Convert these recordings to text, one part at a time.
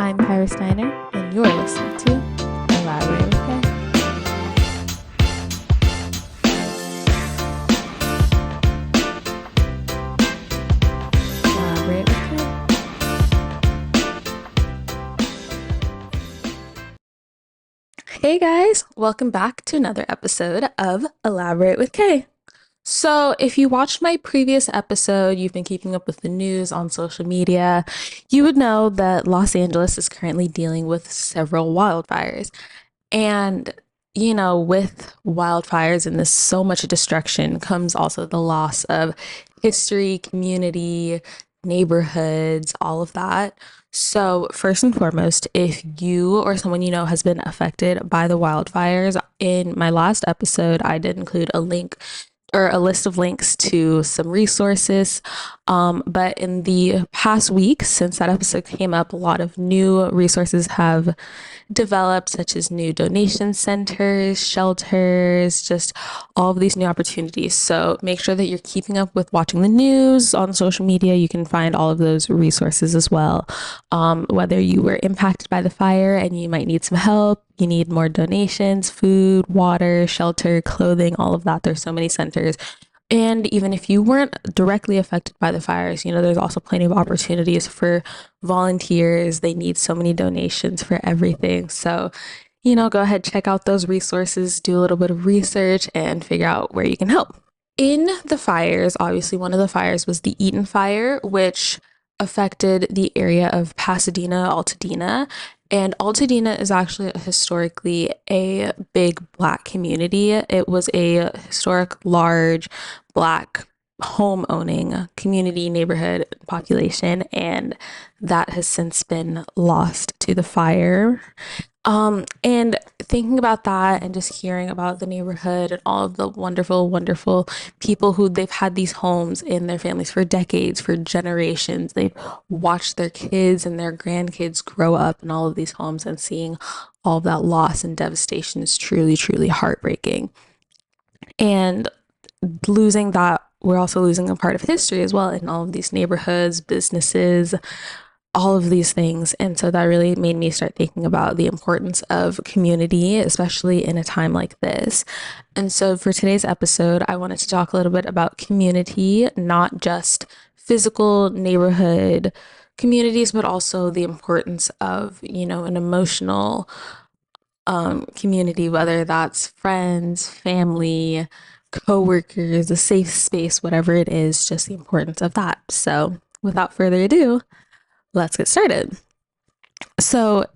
I'm Khyra Steiner, and you're listening to Elaborate with K. Elaborate with K. Hey guys, welcome back to another episode of Elaborate with K. So, if you watched my previous episode, you've been keeping up with the news on social media, you would know that Los Angeles is currently dealing with several wildfires. And, with wildfires and this so much destruction comes also the loss of history, community, neighborhoods, all of that. So, first and foremost, if you or someone you know has been affected by the wildfires, in my last episode, I did include a link or a list of links to some resources. But in the past week, since that episode came up, a lot of new resources have developed, such as new donation centers, shelters, just all of these new opportunities. So make sure that you're keeping up with watching the news on social media. You can find all of those resources as well. Whether you were impacted by the fire and you might need some help, you need more donations, food, water, shelter, clothing, all of that. There's so many centers. And even if you weren't directly affected by the fires, there's also plenty of opportunities for volunteers. They need so many donations for everything. So, go ahead, check out those resources, do a little bit of research, and figure out where you can help. In the fires, obviously, one of the fires was the Eaton Fire, which affected the area of Pasadena, Altadena. And Altadena is actually historically a big Black community. It was a historic, large Black home owning community, neighborhood, population, and that has since been lost to the fire. And thinking about that and just hearing about the neighborhood and all of the wonderful, wonderful people who they've had these homes in their families for decades, for generations. They've watched their kids and their grandkids grow up in all of these homes, and seeing all of that loss and devastation is truly, truly heartbreaking. And losing that, we're also losing a part of history as well in all of these neighborhoods, businesses, all of these things. And so that really made me start thinking about the importance of community, especially in a time like this. And so for today's episode, I wanted to talk a little bit about community, not just physical neighborhood communities, but also the importance of, an emotional community, whether that's friends, family, coworkers, a safe space, whatever it is, just the importance of that. So without further ado, let's get started. So,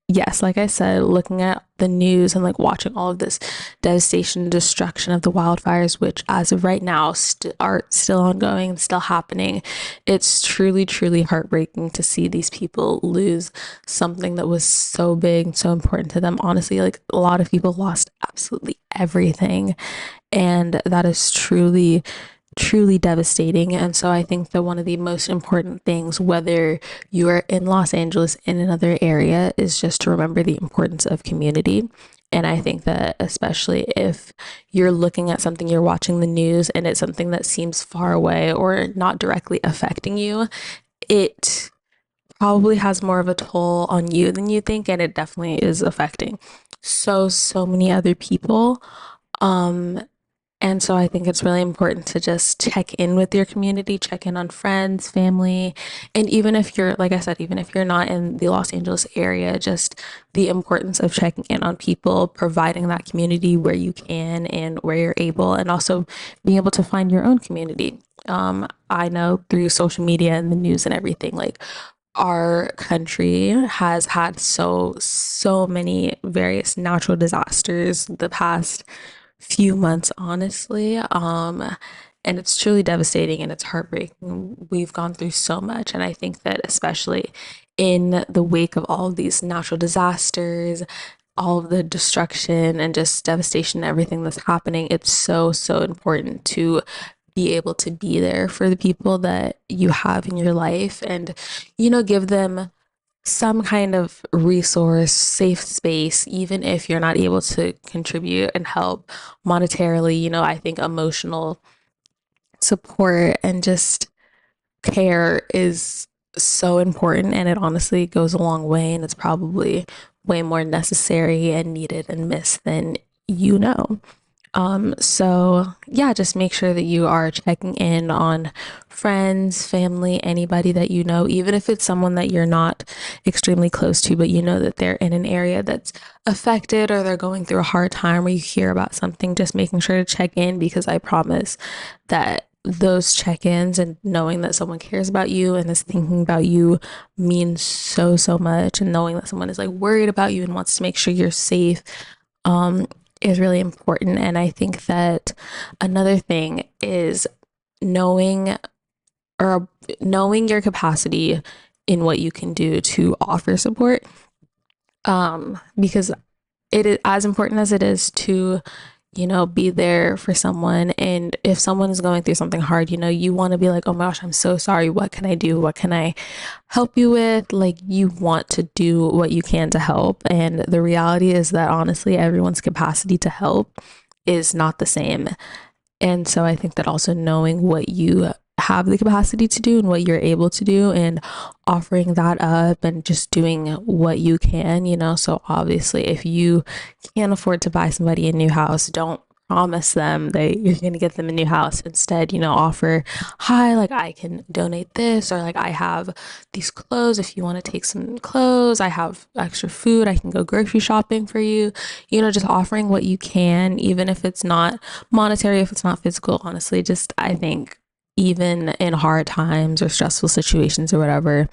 yes, like I said, looking at the news and watching all of this devastation and destruction of the wildfires, which as of right now are still ongoing and still happening, it's truly, truly heartbreaking to see these people lose something that was so big, so important to them. Honestly, a lot of people lost absolutely everything, and that is truly devastating. And so I think that one of the most important things, whether you are in Los Angeles, in another area, is just to remember the importance of community. And I think that especially if you're looking at something, you're watching the news, and it's something that seems far away or not directly affecting you, it probably has more of a toll on you than you think, and it definitely is affecting so many other people. And so I think it's really important to just check in with your community, check in on friends, family, and even if you're, like I said, even if you're not in the Los Angeles area, just the importance of checking in on people, providing that community where you can and where you're able, and also being able to find your own community. I know through social media and the news and everything, our country has had so many various natural disasters the past few months, honestly. And it's truly devastating and it's heartbreaking. We've gone through so much, and I think that especially in the wake of all of these natural disasters, all of the destruction and just devastation, everything that's happening, it's so important to be able to be there for the people that you have in your life, and give them some kind of resource, safe space, even if you're not able to contribute and help monetarily. I think emotional support and just care is so important, and it honestly goes a long way, and it's probably way more necessary and needed and missed than you know. So yeah, just make sure that you are checking in on friends, family, anybody that you know, even if it's someone that you're not extremely close to, but you know that they're in an area that's affected or they're going through a hard time or you hear about something, just making sure to check in, because I promise that those check-ins and knowing that someone cares about you and is thinking about you means so much, and knowing that someone is like worried about you and wants to make sure you're safe um is really important. And I think that another thing is knowing or knowing your capacity in what you can do to offer support, because it is as important as it is to be there for someone. And if someone is going through something hard, you want to be like, oh my gosh, I'm so sorry, what can I do, what can I help you with? Like, you want to do what you can to help, and the reality is that honestly everyone's capacity to help is not the same. And so I think that also knowing what you have the capacity to do and what you're able to do and offering that up and just doing what you can, So obviously, if you can't afford to buy somebody a new house, don't promise them that you're going to get them a new house. Instead, offer, hi, like I can donate this, or like I have these clothes. If you want to take some clothes, I have extra food. I can go grocery shopping for you. Just offering what you can, even if it's not monetary, if it's not physical. Honestly, just I think even in hard times or stressful situations or whatever,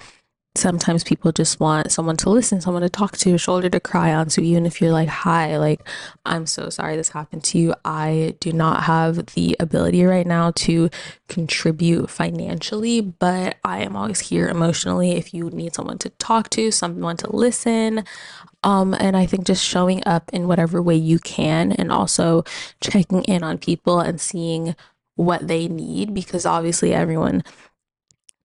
sometimes people just want someone to listen, someone to talk to, a shoulder to cry on. So even if you're like, hi, like, I'm so sorry this happened to you. I do not have the ability right now to contribute financially, but I am always here emotionally if you need someone to talk to, someone to listen. And I think just showing up in whatever way you can, and also checking in on people and seeing what they need, because obviously everyone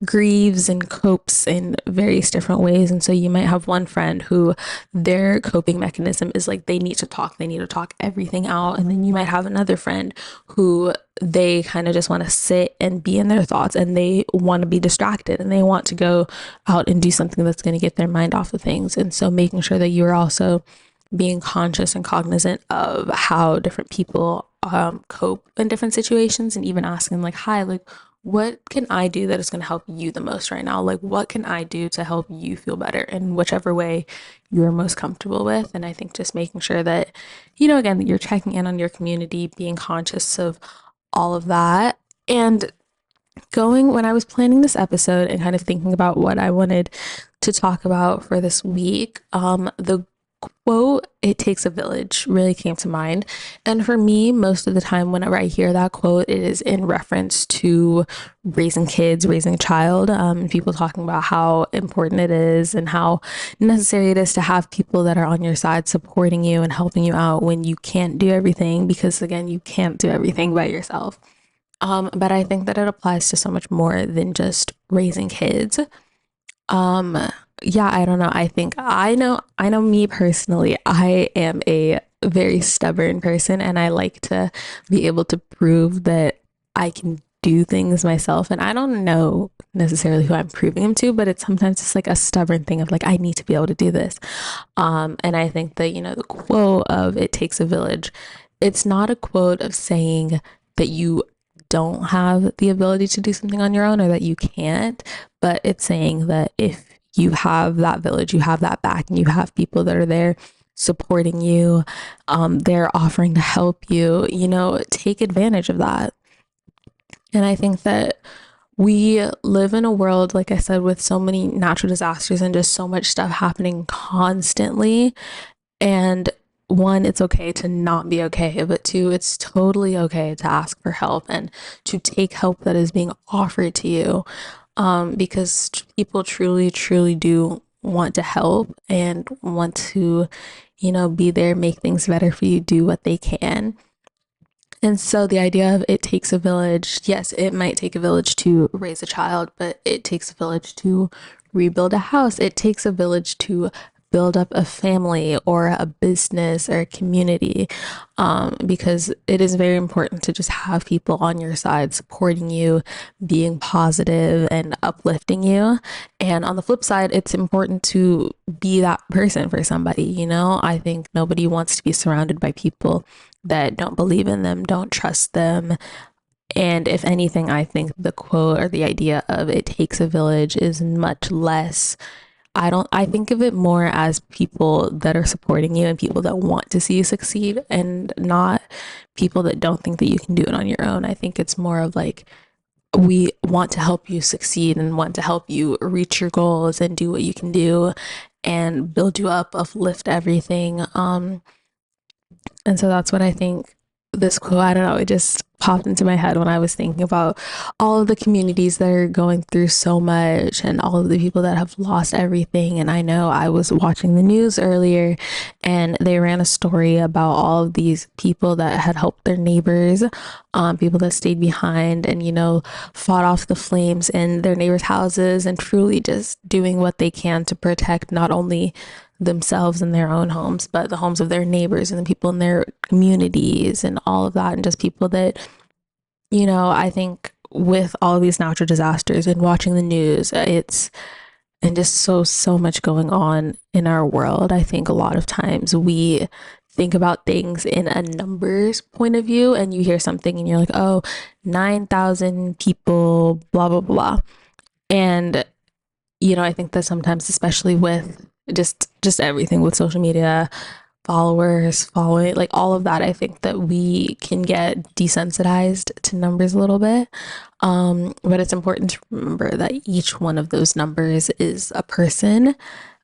grieves and copes in various different ways. And so you might have one friend who their coping mechanism is like they need to talk everything out. And then you might have another friend who they kind of just want to sit and be in their thoughts, and they want to be distracted and they want to go out and do something that's going to get their mind off of things. And so making sure that you're also being conscious and cognizant of how different people cope in different situations, and even asking like, hi, like, what can I do that is going to help you the most right now? Like, what can I do to help you feel better in whichever way you're most comfortable with? And I think just making sure that, again, that you're checking in on your community, being conscious of all of that. And when I was planning this episode and kind of thinking about what I wanted to talk about for this week, the quote, "It takes a village," really came to mind. And for me, most of the time, whenever I hear that quote, it is in reference to raising kids, raising a child, and people talking about how important it is and how necessary it is to have people that are on your side supporting you and helping you out when you can't do everything, because again, you can't do everything by yourself. But I think that it applies to so much more than just raising kids. Um, yeah, I don't know. I think I know me personally, I am a very stubborn person, and I like to be able to prove that I can do things myself. And I don't know necessarily who I'm proving them to, but it's sometimes just like a stubborn thing of like, I need to be able to do this. And I think that, the quote of "it takes a village," it's not a quote of saying that you don't have the ability to do something on your own or that you can't, but it's saying that if you have that village, you have that back, and you have people that are there supporting you, they're offering to help you, take advantage of that. And I think that we live in a world, like I said, with so many natural disasters and just so much stuff happening constantly. And one, it's okay to not be okay, but two, it's totally okay to ask for help and to take help that is being offered to you, because people truly do want to help and want to, be there, make things better for you, do what they can. And so the idea of "it takes a village," yes, it might take a village to raise a child, but it takes a village to rebuild a house. It takes a village to build up a family or a business or a community, because it is very important to just have people on your side supporting you, being positive and uplifting you. And on the flip side, it's important to be that person for somebody. I think nobody wants to be surrounded by people that don't believe in them, don't trust them. And if anything, I think the quote or the idea of it takes a village is much less. I think of it more as people that are supporting you and people that want to see you succeed, and not people that don't think that you can do it on your own. I think it's more of like, we want to help you succeed and want to help you reach your goals and do what you can do and build you up, uplift everything. And so that's what I think this quote, I don't know, it just popped into my head when I was thinking about all of the communities that are going through so much and all of the people that have lost everything. And I know I was watching the news earlier and they ran a story about all of these people that had helped their neighbors, people that stayed behind and, fought off the flames in their neighbors' houses and truly just doing what they can to protect not only themselves and their own homes, but the homes of their neighbors and the people in their communities and all of that. And just people that, I think with all of these natural disasters and watching the news, and just so much going on in our world, I think a lot of times we think about things in a numbers point of view, and you hear something and you're like, oh, 9,000 people, blah, blah, blah. And I think that sometimes, especially with just everything with social media, followers, following, like all of that, I think that we can get desensitized to numbers a little bit. But it's important to remember that each one of those numbers is a person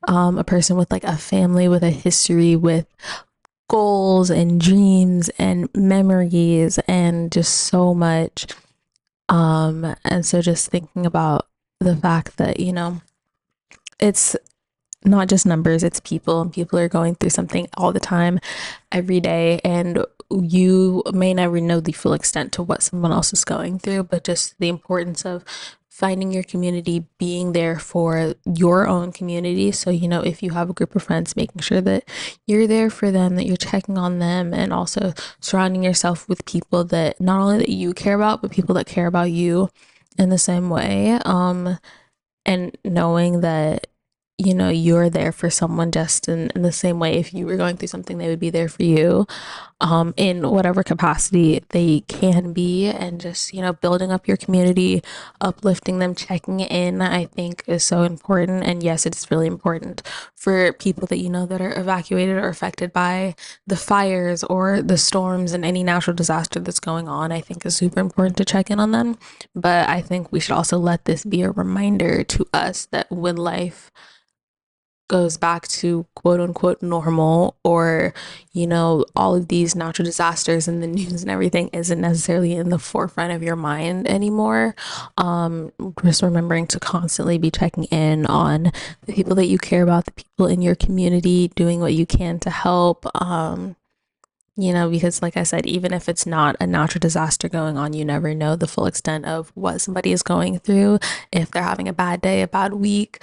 with like a family, with a history, with goals and dreams and memories and just so much. And so just thinking about the fact that, it's not just numbers, it's people, and people are going through something all the time, every day. And you may never know the full extent to what someone else is going through, but just the importance of finding your community, being there for your own community. So, if you have a group of friends, making sure that you're there for them, that you're checking on them, and also surrounding yourself with people that not only that you care about, but people that care about you in the same way. And knowing that you're there for someone just in the same way. If you were going through something, they would be there for you, in whatever capacity they can be. And just building up your community, uplifting them, checking in, I think is so important. And yes, it's really important for people that that are evacuated or affected by the fires or the storms and any natural disaster that's going on. I think is super important to check in on them. But I think we should also let this be a reminder to us that when life goes back to quote unquote normal, or all of these natural disasters and the news and everything isn't necessarily in the forefront of your mind anymore, just remembering to constantly be checking in on the people that you care about, the people in your community, doing what you can to help. Because like I said, even if it's not a natural disaster going on, you never know the full extent of what somebody is going through, if they're having a bad day, a bad week,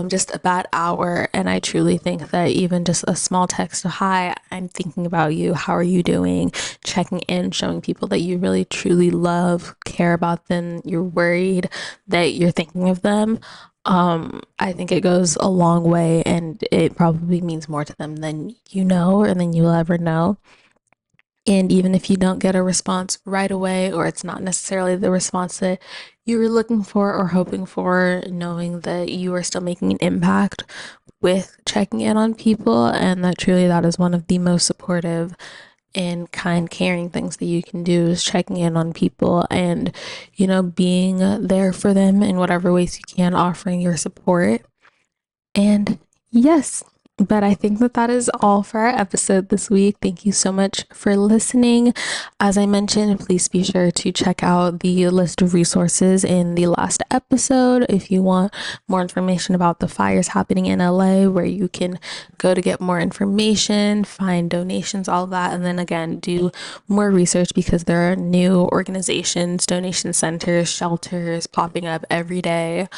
just a bad hour. And I truly think that even just a small text of, hi, I'm thinking about you, how are you doing, checking in, showing people that you really truly love, care about them, you're worried, that you're thinking of them, I think it goes a long way, and it probably means more to them than or than you'll ever know. And even if you don't get a response right away, or it's not necessarily the response that you were looking for or hoping for, knowing that you are still making an impact with checking in on people, and that truly that is one of the most supportive and kind, caring things that you can do, is checking in on people and, being there for them in whatever ways you can, offering your support. And yes, but I think that is all for our episode this week. Thank you so much for listening. As I mentioned, please be sure to check out the list of resources in the last episode if you want more information about the fires happening in LA, where you can go to get more information, find donations, all of that. And then again, do more research, because there are new organizations, donation centers, shelters popping up every day.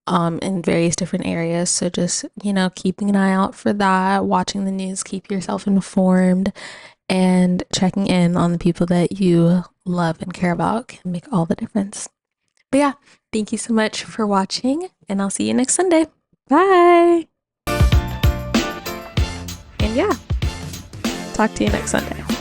in various different areas. So just, keeping an eye out for that, watching the news, keep yourself informed, and checking in on the people that you love and care about can make all the difference. But yeah, thank you so much for watching, and I'll see you next Sunday. Bye. And yeah, talk to you next Sunday.